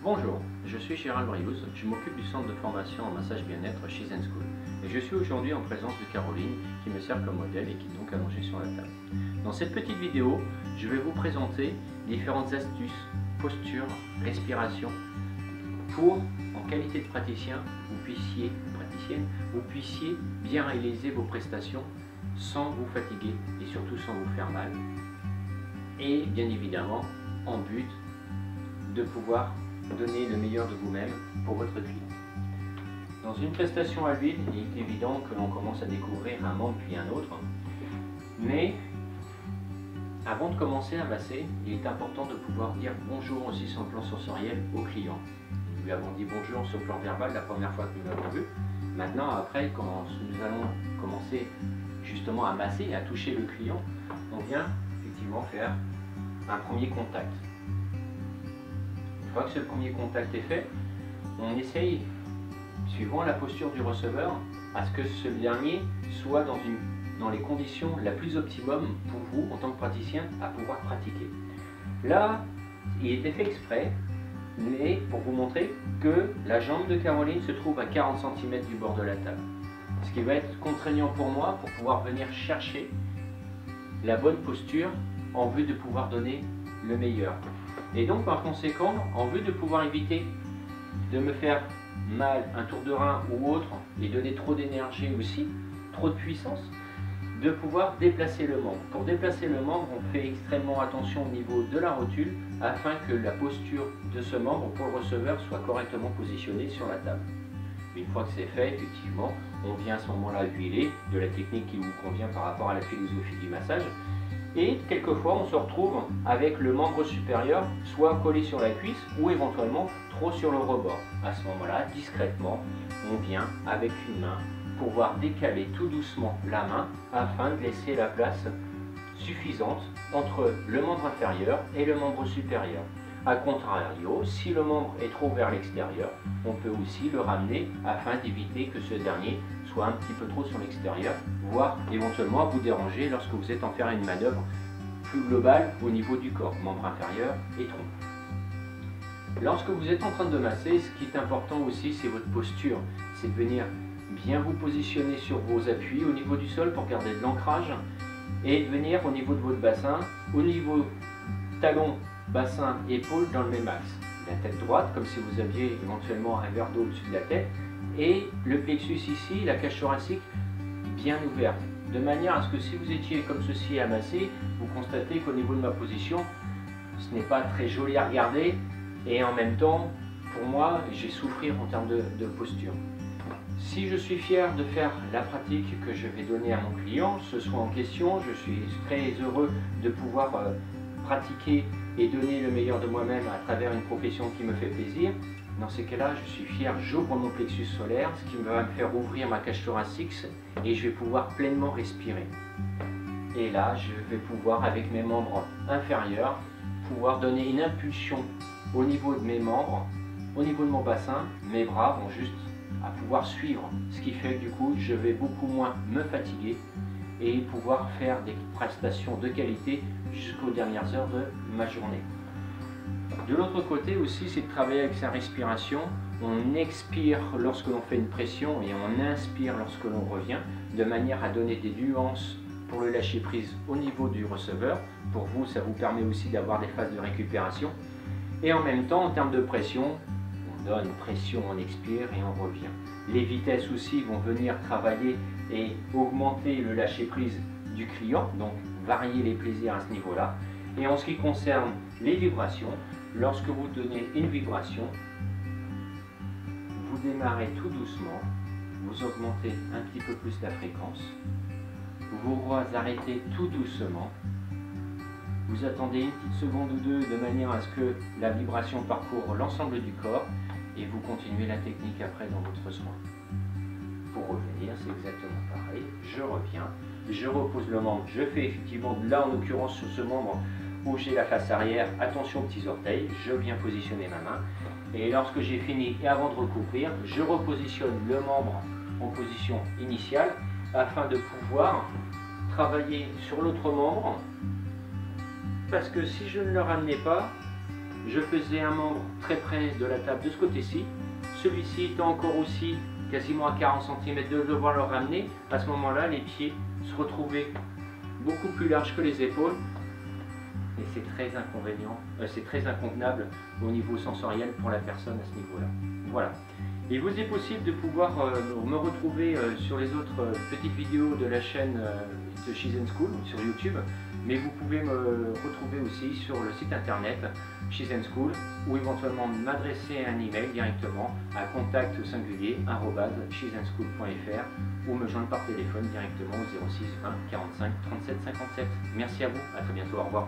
Bonjour, je suis Gérald Briouz, je m'occupe du centre de formation en massage bien-être chez Zen School et je suis aujourd'hui en présence de Caroline qui me sert comme modèle et qui est donc allongée sur la table. Dans cette petite vidéo, je vais vous présenter différentes astuces, postures, respiration pour, en qualité de praticien, vous puissiez bien réaliser vos prestations sans vous fatiguer et surtout sans vous faire mal. Et bien évidemment, en but de pouvoir donner le meilleur de vous-même pour votre client. Dans une prestation à vide, il est évident que l'on commence à découvrir un membre puis un autre, mais avant de commencer à masser, il est important de pouvoir dire bonjour aussi sur le plan sensoriel au client. Nous lui avons dit bonjour sur le plan verbal la première fois que nous l'avons vu. Maintenant, après, quand nous allons commencer justement à masser et à toucher le client, on vient effectivement faire un premier contact. Une fois que ce premier contact est fait, on essaye, suivant la posture du receveur, à ce que ce dernier soit dans les conditions la plus optimum pour vous, en tant que praticien, à pouvoir pratiquer. Là, il était fait exprès, mais pour vous montrer que la jambe de Caroline se trouve à 40 cm du bord de la table. Ce qui va être contraignant pour moi pour pouvoir venir chercher la bonne posture en vue de pouvoir donner le meilleur. Et donc par conséquent, en vue de pouvoir éviter de me faire mal, un tour de rein ou autre, et donner trop d'énergie aussi, trop de puissance, de pouvoir déplacer le membre. Pour déplacer le membre, on fait extrêmement attention au niveau de la rotule afin que la posture de ce membre pour le receveur soit correctement positionnée sur la table. Une fois que c'est fait, effectivement, on vient à ce moment-là huiler de la technique qui vous convient par rapport à la philosophie du massage. Et quelquefois, on se retrouve avec le membre supérieur soit collé sur la cuisse ou éventuellement trop sur le rebord. À ce moment-là, discrètement, on vient avec une main pouvoir décaler tout doucement la main afin de laisser la place suffisante entre le membre inférieur et le membre supérieur. A contrario, si le membre est trop vers l'extérieur, on peut aussi le ramener afin d'éviter que ce dernier soit un petit peu trop sur l'extérieur, voire éventuellement vous déranger lorsque vous êtes en train de faire une manœuvre plus globale au niveau du corps, membre inférieur et tronc. Lorsque vous êtes en train de masser, ce qui est important aussi, c'est votre posture. C'est de venir bien vous positionner sur vos appuis au niveau du sol pour garder de l'ancrage et de venir au niveau de votre bassin, au niveau talon, bassin, épaule dans le même axe. La tête droite, comme si vous aviez éventuellement un verre d'eau au-dessus de la tête, et le plexus ici, la cage thoracique, bien ouverte. De manière à ce que si vous étiez comme ceci à masser, vous constatez qu'au niveau de ma position, ce n'est pas très joli à regarder, et en même temps, pour moi, j'ai souffrir en termes de posture. Si je suis fier de faire la pratique que je vais donner à mon client, ce soit en question, je suis très heureux de pouvoir pratiquer et donner le meilleur de moi-même à travers une profession qui me fait plaisir. Dans ces cas-là, je suis fier, j'ouvre mon plexus solaire, ce qui va me faire ouvrir ma cage thoracique et je vais pouvoir pleinement respirer. Et là, je vais pouvoir, avec mes membres inférieurs, pouvoir donner une impulsion au niveau de mes membres, au niveau de mon bassin. Mes bras vont juste à pouvoir suivre, ce qui fait que du coup, je vais beaucoup moins me fatiguer et pouvoir faire des prestations de qualité jusqu'aux dernières heures de ma journée. De l'autre côté aussi, c'est de travailler avec sa respiration. On expire lorsque l'on fait une pression et on inspire lorsque l'on revient, de manière à donner des nuances pour le lâcher prise au niveau du receveur. Pour vous, ça vous permet aussi d'avoir des phases de récupération. Et en même temps, en termes de pression, on donne pression, on expire et on revient. Les vitesses aussi vont venir travailler et augmenter le lâcher prise du client, donc varier les plaisirs à ce niveau-là. Et en ce qui concerne les vibrations, lorsque vous donnez une vibration, vous démarrez tout doucement, vous augmentez un petit peu plus la fréquence, vous arrêtez tout doucement, vous attendez une petite seconde ou deux de manière à ce que la vibration parcourt l'ensemble du corps et vous continuez la technique après dans votre soin. Pour revenir, c'est exactement pareil, je reviens, je repose le membre, je fais effectivement, là en l'occurrence sur ce membre où j'ai la face arrière, attention aux petits orteils, je viens positionner ma main et lorsque j'ai fini et avant de recouvrir, je repositionne le membre en position initiale afin de pouvoir travailler sur l'autre membre, parce que si je ne le ramenais pas, je faisais un membre très près de la table de ce côté-ci, celui-ci étant encore aussi quasiment à 40 cm de devoir le ramener, à ce moment-là les pieds se retrouvaient beaucoup plus larges que les épaules et c'est très inconvénient, c'est très inconvenable au niveau sensoriel pour la personne à ce niveau-là. Voilà. Il vous est possible de pouvoir me retrouver sur les autres petites vidéos de la chaîne de She's and School sur YouTube, mais vous pouvez me retrouver aussi sur le site internet She's and School ou éventuellement m'adresser un email directement à contact au singulier @she'sandschool.fr ou me joindre par téléphone directement au 06 20 45 37 57. Merci à vous, à très bientôt, au revoir.